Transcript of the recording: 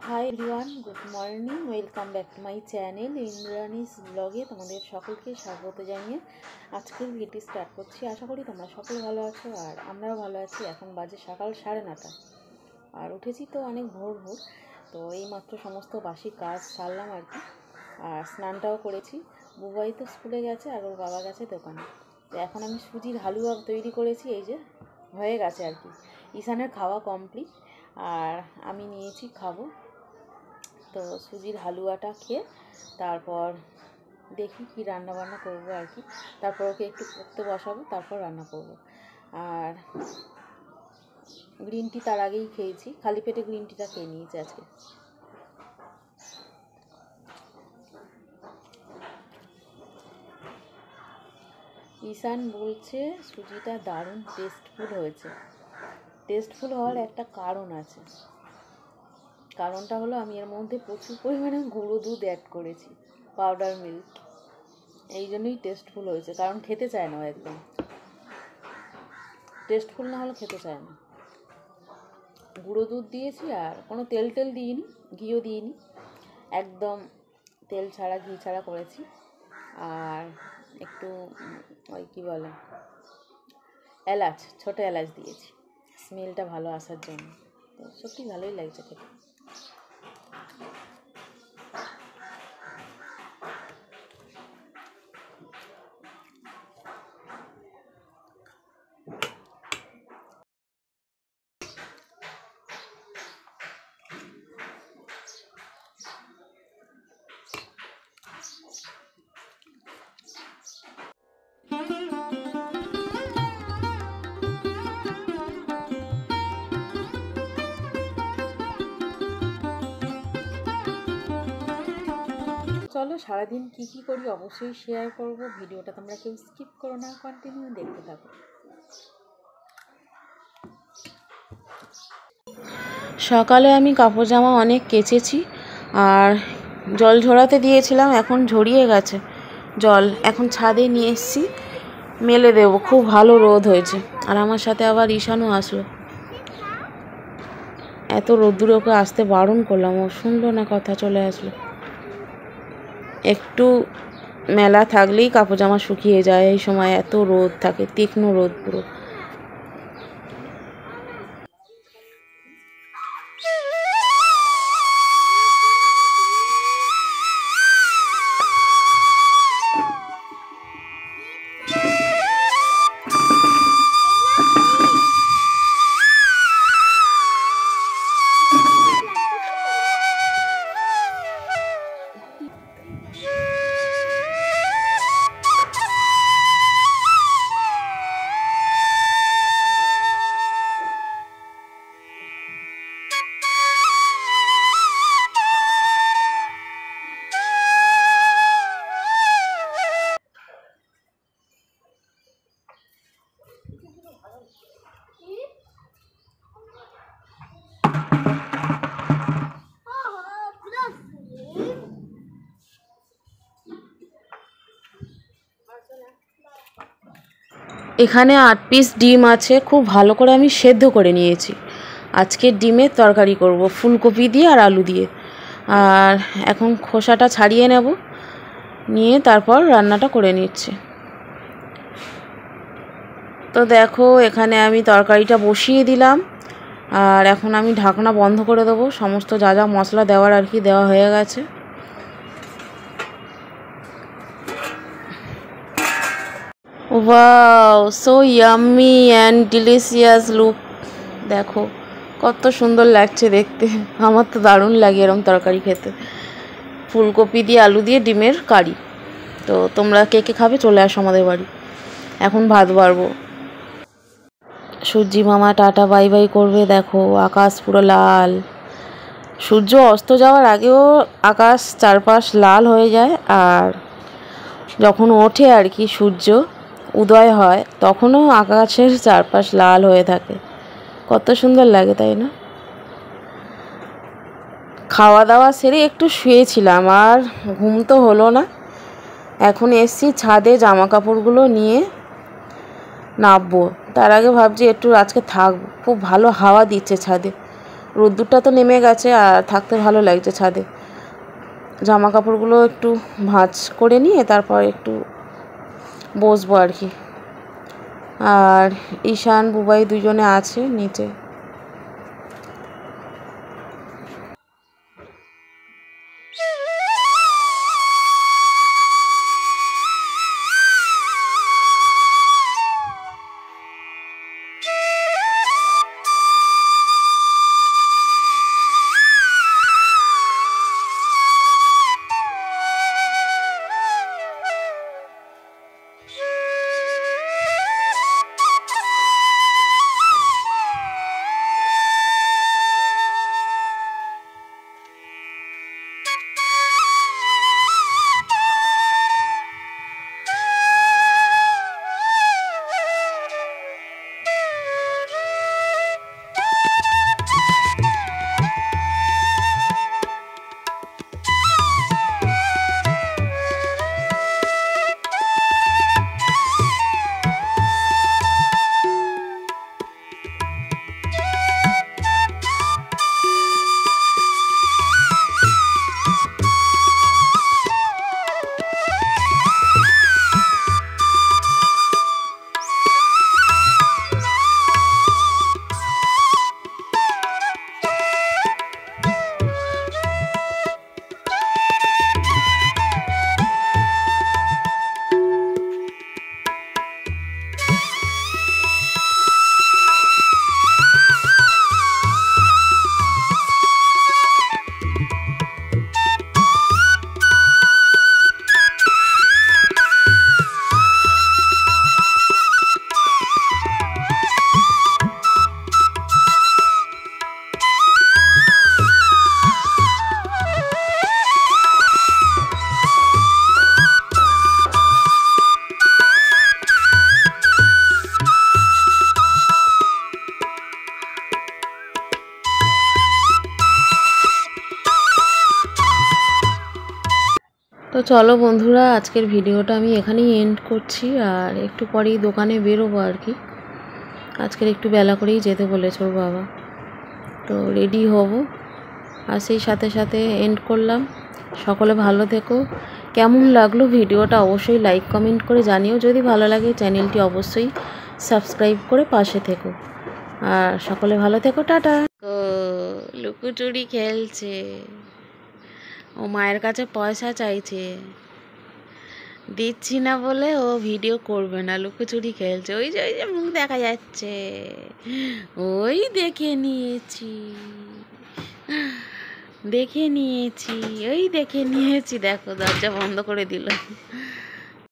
High everyone, good morning, welcome back to my channel Indrani's ব্লগে তোমাদের সকলকে স্বাগত জানিয়ে আজকের ভিডিওটি স্টার্ট করছি। আশা করি তোমরা সকলে ভালো আছো আর আমরাও ভালো আছি। এখন বাজে সকাল 9:30 আর উঠেছি তো অনেক ভোর ভোর। তো এইমাত্র সমস্ত বাসি কাজ সারলাম আর কি, আর স্নানটাও করেছি। বুবাই তো স্কুলে গেছে আর ওর বাবা গেছে দোকানে। তো এখন আমি সুজির হালুয়া তৈরি করেছি, এই যে হয়ে গেছে আর কি। ঈশানের খাওয়া কমপ্লিট আর আমি নিয়েছি খাবো। তো সুজির হালুয়াটা খেয়ে তারপর দেখি কি রান্না বান্না করবো আর কি। তারপর ওকে একটু পড়তে বসাবো, তারপর রান্না করব। আর গ্রিন টি তার আগেই খেয়েছি, খালি পেটে গ্রিন টিটা খেয়ে নিয়েছি আজকে। ঈশান বলছে সুজিটা দারুণ টেস্টফুল হয়েছে। টেস্টফুল হওয়ার একটা কারণ আছে, কারণটা হলো আমি এর মধ্যে প্রচুর পরিমাণে গুঁড়ো দুধ অ্যাড করেছি, পাউডার মিল্ক। এই জন্যই টেস্টফুল হয়েছে, কারণ খেতে চায় না, একদম টেস্টফুল না হলে খেতে চায় না। গুঁড়ো দুধ দিয়েছি আর কোনো তেল দিইনি, ঘিও দিইনি, একদম তেল ছাড়া ঘি ছাড়া করেছি। আর একটু ওই কী বলে এলাচ, ছোটো এলাচ দিয়েছি স্মেলটা ভালো আসার জন্য। তো সত্যি ভালোই লাগছে খেতে। চলো সারাদিন কী কী করি অবশ্যই শেয়ার করব। ভিডিওটা তোমরা কেউ স্কিপ করো না, কন্টিনিউ দেখতে থাকো। সকালে আমি কাপড় জামা অনেক কেচেছি আর জল ঝরাতে দিয়েছিলাম, এখন ঝরিয়ে গেছে জল। এখন ছাদে নিয়ে এসেছি, মেলে দেবো। খুব ভালো রোদ হয়েছে আর আমার সাথে আবার ঈশানও আসলো। এত রোদ্দুরে ওকে আসতে বারণ করলাম, ও শুনলো না কথা, চলে আসলো। একটু মেলা থাকলেই কাপড় জামা শুকিয়ে যায়, এই সময় এত রোদ থাকে, তীক্ষ্ণ রোদ পুরো। এখানে 8 পিস ডিম আছে, খুব ভালো করে আমি সেদ্ধ করে নিয়েছি। আজকে ডিমের তরকারি করব ফুলকপি দিয়ে আর আলু দিয়ে। আর এখন খোসাটা ছাড়িয়ে নেব, নিয়ে তারপর রান্নাটা করে নিচ্ছি। তো দেখো এখানে আমি তরকারিটা বসিয়ে দিলাম আর এখন আমি ঢাকনা বন্ধ করে দেবো। সমস্ত যা যা মশলা দেওয়ার আর কি দেওয়া হয়ে গেছে। Wow, so yummy and delicious look. দেখো কত সুন্দর লাগছে দেখতে। আমার তো দারুণ লাগে এরম তরকারি খেতে, ফুলকপি দিয়ে আলু দিয়ে ডিমের কারি। তো তোমরা কে কে খাবে চলে আসো আমাদের বাড়ি। এখন ভাত বাড়বো। সূর্যি মামা টাটা বাই বাই করবে। দেখো আকাশ পুরো লাল, সূর্য অস্ত যাওয়ার আগেও আকাশ চারপাশ লাল হয়ে যায়, আর যখন ওঠে আর কি সূর্য উদয় হয় তখনও আকাশের চারপাশ লাল হয়ে থাকে। কত সুন্দর লাগে তাই না? খাওয়া দাওয়া সেরে একটু শুয়েছিলাম আর ঘুম তো হলো না। এখন এসছি ছাদে জামা কাপড়গুলো নিয়ে নামবো। তার আগে ভাবছি একটু আজকে থাকবো, খুব ভালো হাওয়া দিচ্ছে ছাদে। রোদ্দুরটা তো নেমে গেছে আর থাকতে ভালো লাগছে ছাদে। জামা কাপড়গুলো একটু ভাঁজ করে নিয়ে তারপর একটু বসবো আর কি। আর ঈশান বুবাই দুজনে আছে নিচে। তো চলো বন্ধুরা, আজকের ভিডিওটা আমি এখানেই এন্ড করছি। আর একটু পরেই দোকানে বেরোবো আর কি। আজকের একটু বেলা করেই যেতে বলেছে ওর বাবা, তো রেডি হব। আর সেই সাথে সাথে এন্ড করলাম। সকলে ভালো থেকো। কেমন লাগলো ভিডিওটা অবশ্যই লাইক কমেন্ট করে জানিও। যদি ভালো লাগে চ্যানেলটি অবশ্যই সাবস্ক্রাইব করে পাশে থেকো। আর সকলে ভালো থেকো, টাটা। লুকোচুরি খেলছে, ও মায়ের কাছে পয়সা চাইছে, দিচ্ছি না বলে ও ভিডিও করবে না, লুকোচুরি খেলছে। ওই যে মুখ দেখা যাচ্ছে, ওই দেখে নিয়েছি ওই দেখে নিয়েছি। দেখো দরজা বন্ধ করে দিল।